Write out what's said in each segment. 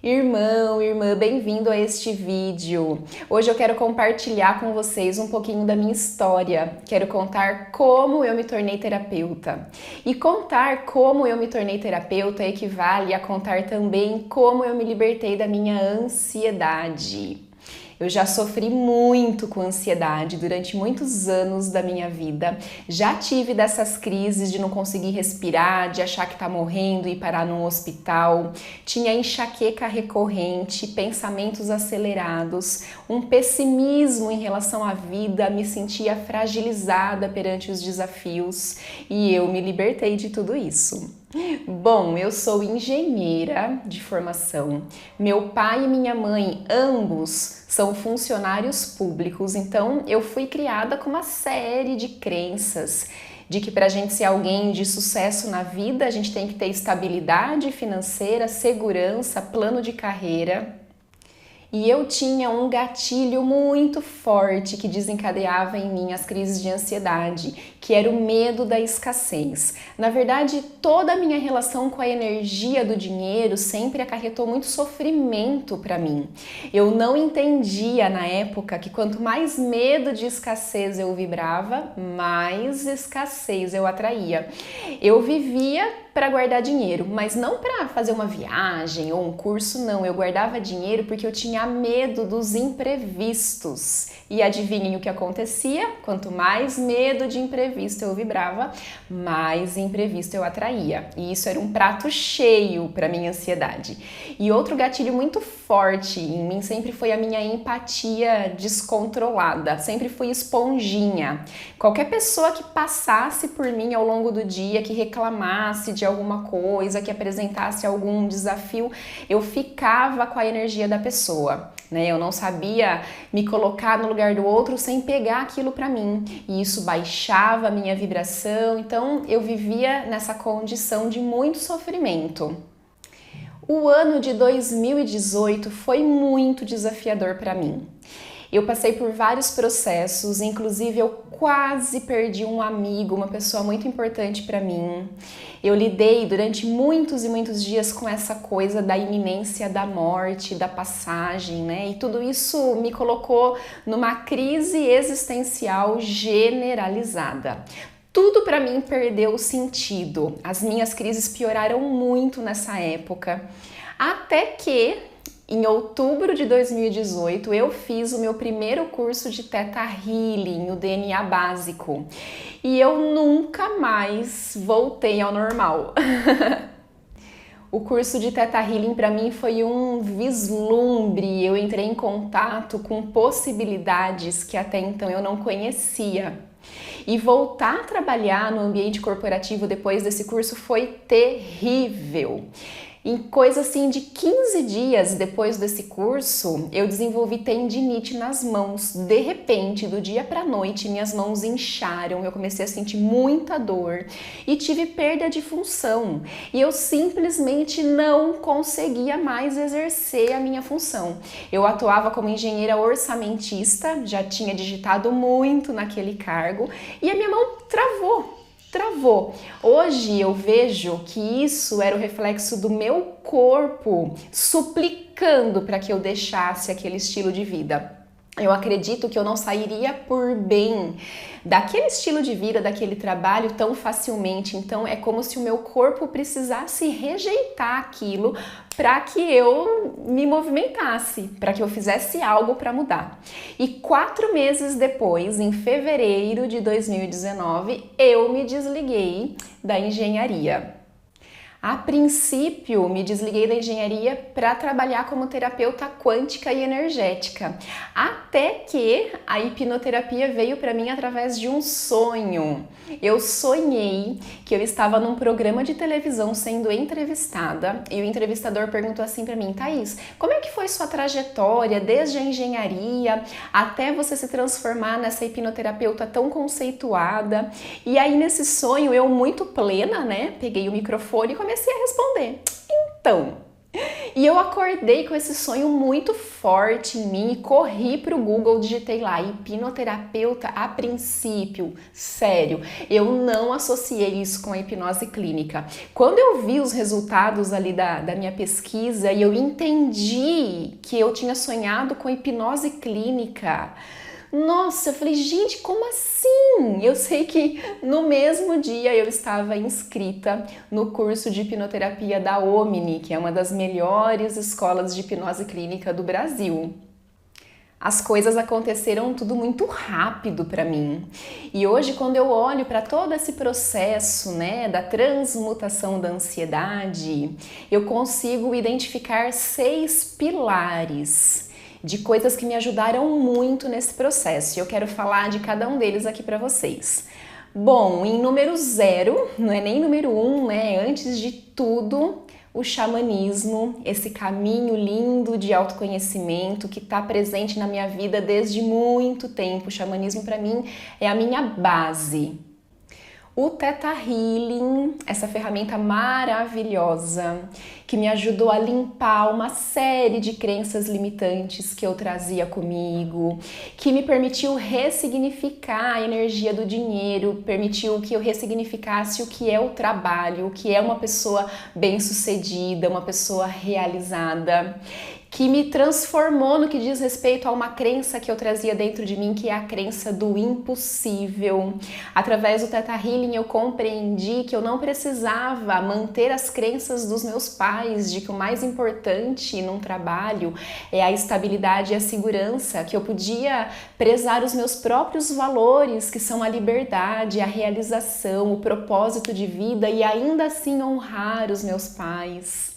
Irmão, irmã, bem-vindo a este vídeo. Hoje eu quero compartilhar com vocês um pouquinho da minha história. Quero contar como eu me tornei terapeuta. E contar como eu me tornei terapeuta equivale a contar também como eu me libertei da minha ansiedade. Eu já sofri muito com ansiedade durante muitos anos da minha vida. Já tive dessas crises de não conseguir respirar, de achar que tá morrendo e parar num hospital. Tinha enxaqueca recorrente, pensamentos acelerados, um pessimismo em relação à vida, me sentia fragilizada perante os desafios e eu me libertei de tudo isso. Bom, eu sou engenheira de formação. Meu pai e minha mãe, ambos, são funcionários públicos, então eu fui criada com uma série de crenças de que para a gente ser alguém de sucesso na vida, a gente tem que ter estabilidade financeira, segurança, plano de carreira. E eu tinha um gatilho muito forte que desencadeava em mim as crises de ansiedade, que era o medo da escassez. Na verdade, toda a minha relação com a energia do dinheiro sempre acarretou muito sofrimento para mim. Eu não entendia na época que quanto mais medo de escassez eu vibrava, mais escassez eu atraía. Eu vivia para guardar dinheiro, mas não para fazer uma viagem ou um curso, não. Eu guardava dinheiro porque eu tinha medo dos imprevistos. E adivinhem o que acontecia? Quanto mais medo de imprevisto eu vibrava, mais imprevisto eu atraía. E isso era um prato cheio para minha ansiedade. E outro gatilho muito forte em mim sempre foi a minha empatia descontrolada. Sempre fui esponjinha. Qualquer pessoa que passasse por mim ao longo do dia, que reclamasse de alguma coisa, que apresentasse algum desafio, eu ficava com a energia da pessoa, né? Eu não sabia me colocar no lugar do outro sem pegar aquilo para mim, e isso baixava a minha vibração, então eu vivia nessa condição de muito sofrimento. O ano de 2018 foi muito desafiador para mim. Eu passei por vários processos, inclusive eu quase perdi um amigo, uma pessoa muito importante para mim. Eu lidei durante muitos e muitos dias com essa coisa da iminência da morte, da passagem, né? E tudo isso me colocou numa crise existencial generalizada. Tudo para mim perdeu sentido. As minhas crises pioraram muito nessa época, até que em outubro de 2018, eu fiz o meu primeiro curso de Theta Healing, o DNA básico, e eu nunca mais voltei ao normal. O curso de Theta Healing para mim foi um vislumbre, eu entrei em contato com possibilidades que até então eu não conhecia. E voltar a trabalhar no ambiente corporativo depois desse curso foi terrível. Em coisa assim de 15 dias depois desse curso, eu desenvolvi tendinite nas mãos. De repente, do dia para a noite, minhas mãos incharam, eu comecei a sentir muita dor e tive perda de função. E eu simplesmente não conseguia mais exercer a minha função. Eu atuava como engenheira orçamentista, já tinha digitado muito naquele cargo e a minha mão travou. Hoje eu vejo que isso era o reflexo do meu corpo suplicando para que eu deixasse aquele estilo de vida. Eu acredito que eu não sairia por bem daquele estilo de vida, daquele trabalho tão facilmente. Então é como se o meu corpo precisasse rejeitar aquilo para que eu me movimentasse, para que eu fizesse algo para mudar. E 4 meses depois, em fevereiro de 2019, eu me desliguei da engenharia. A princípio, me desliguei da engenharia para trabalhar como terapeuta quântica e energética, até que a hipnoterapia veio para mim através de um sonho. Eu sonhei que eu estava num programa de televisão sendo entrevistada e o entrevistador perguntou assim para mim: Thaís, como é que foi sua trajetória desde a engenharia até você se transformar nessa hipnoterapeuta tão conceituada? E aí nesse sonho eu muito plena, né, peguei o microfone e comecei a responder. Então, E eu acordei com esse sonho muito forte em mim e corri para o Google, digitei lá, hipnoterapeuta a princípio. Sério, eu não associei isso com a hipnose clínica. Quando eu vi os resultados ali da minha pesquisa e eu entendi que eu tinha sonhado com hipnose clínica, nossa, eu falei, gente, como assim? Eu sei que no mesmo dia eu estava inscrita no curso de hipnoterapia da Omni, que é uma das melhores escolas de hipnose clínica do Brasil. As coisas aconteceram tudo muito rápido para mim. E hoje, quando eu olho para todo esse processo, né, da transmutação da ansiedade, eu consigo identificar 6 pilares de coisas que me ajudaram muito nesse processo. E eu quero falar de cada um deles aqui para vocês. Bom, em número 0, não é nem número 1, né? Antes de tudo, o xamanismo, esse caminho lindo de autoconhecimento que está presente na minha vida desde muito tempo. O xamanismo, para mim, é a minha base. O Theta Healing, essa ferramenta maravilhosa que me ajudou a limpar uma série de crenças limitantes que eu trazia comigo, que me permitiu ressignificar a energia do dinheiro, permitiu que eu ressignificasse o que é o trabalho, o que é uma pessoa bem-sucedida, uma pessoa realizada, que me transformou no que diz respeito a uma crença que eu trazia dentro de mim, que é a crença do impossível. Através do Theta Healing eu compreendi que eu não precisava manter as crenças dos meus pais, de que o mais importante num trabalho é a estabilidade e a segurança, que eu podia prezar os meus próprios valores, que são a liberdade, a realização, o propósito de vida e ainda assim honrar os meus pais.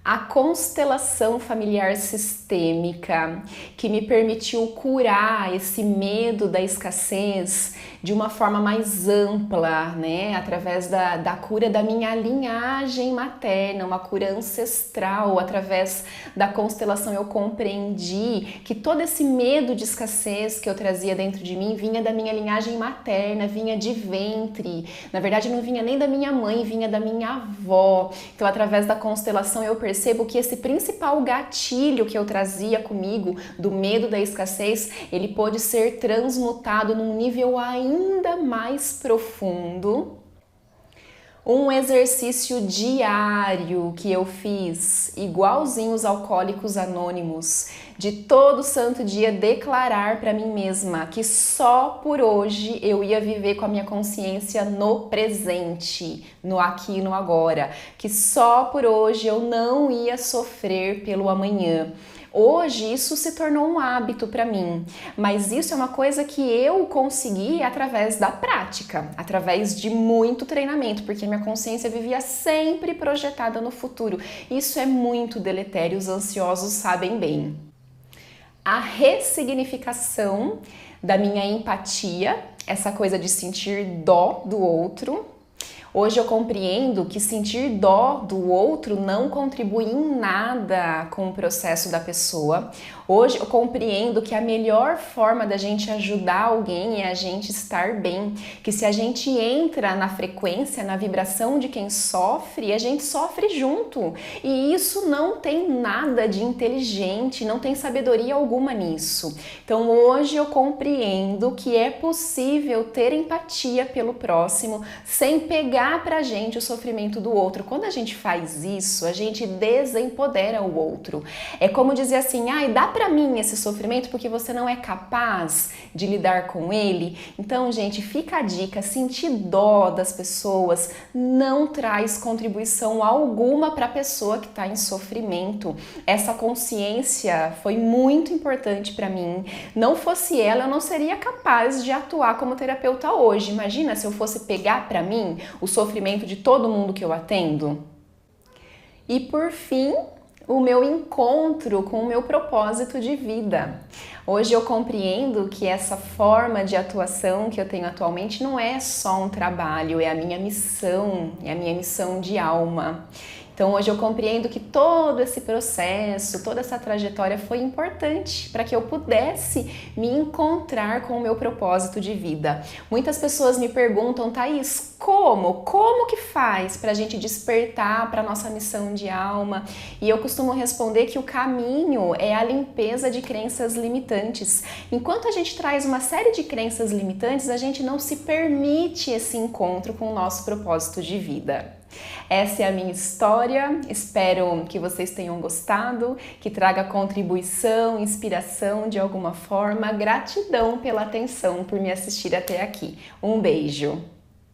A constelação familiar sistêmica, que me permitiu curar esse medo da escassez de uma forma mais ampla, né? Através da cura da minha linhagem materna, uma cura ancestral. Através da constelação eu compreendi que todo esse medo de escassez que eu trazia dentro de mim vinha da minha linhagem materna, vinha de ventre. Na verdade, não vinha nem da minha mãe, vinha da minha avó. Então, através da constelação eu percebo que esse principal gatilho que eu trazia comigo do medo da escassez, ele pôde ser transmutado num nível ainda mais profundo. Um exercício diário que eu fiz, igualzinho os alcoólicos anônimos, de todo santo dia declarar para mim mesma que só por hoje eu ia viver com a minha consciência no presente, no aqui e no agora, que só por hoje eu não ia sofrer pelo amanhã. Hoje isso se tornou um hábito para mim, mas isso é uma coisa que eu consegui através da prática, através de muito treinamento, porque minha consciência vivia sempre projetada no futuro. Isso é muito deletério, os ansiosos sabem bem. A ressignificação da minha empatia, essa coisa de sentir dó do outro. Hoje eu compreendo que sentir dó do outro não contribui em nada com o processo da pessoa. Hoje eu compreendo que a melhor forma da gente ajudar alguém é a gente estar bem. Que se a gente entra na frequência, na vibração de quem sofre, a gente sofre junto. E isso não tem nada de inteligente, não tem sabedoria alguma nisso. Então hoje eu compreendo que é possível ter empatia pelo próximo sem pegar pra gente o sofrimento do outro. Quando a gente faz isso, a gente desempodera o outro. É como dizer assim, ai, dá pra mim esse sofrimento porque você não é capaz de lidar com ele. Então, gente, fica a dica, sentir dó das pessoas não traz contribuição alguma para a pessoa que está em sofrimento. Essa consciência foi muito importante para mim. Não fosse ela, eu não seria capaz de atuar como terapeuta hoje. Imagina se eu fosse pegar para mim o sofrimento de todo mundo que eu atendo. E por fim, o meu encontro com o meu propósito de vida. Hoje eu compreendo que essa forma de atuação que eu tenho atualmente não é só um trabalho, é a minha missão de alma. Então hoje eu compreendo que todo esse processo, toda essa trajetória foi importante para que eu pudesse me encontrar com o meu propósito de vida. Muitas pessoas me perguntam, Thaís, como que faz para a gente despertar para a nossa missão de alma? E eu costumo responder que o caminho é a limpeza de crenças limitantes. Enquanto a gente traz uma série de crenças limitantes, a gente não se permite esse encontro com o nosso propósito de vida. Essa é a minha história, espero que vocês tenham gostado, que traga contribuição, inspiração de alguma forma. Gratidão pela atenção, por me assistir até aqui. Um beijo!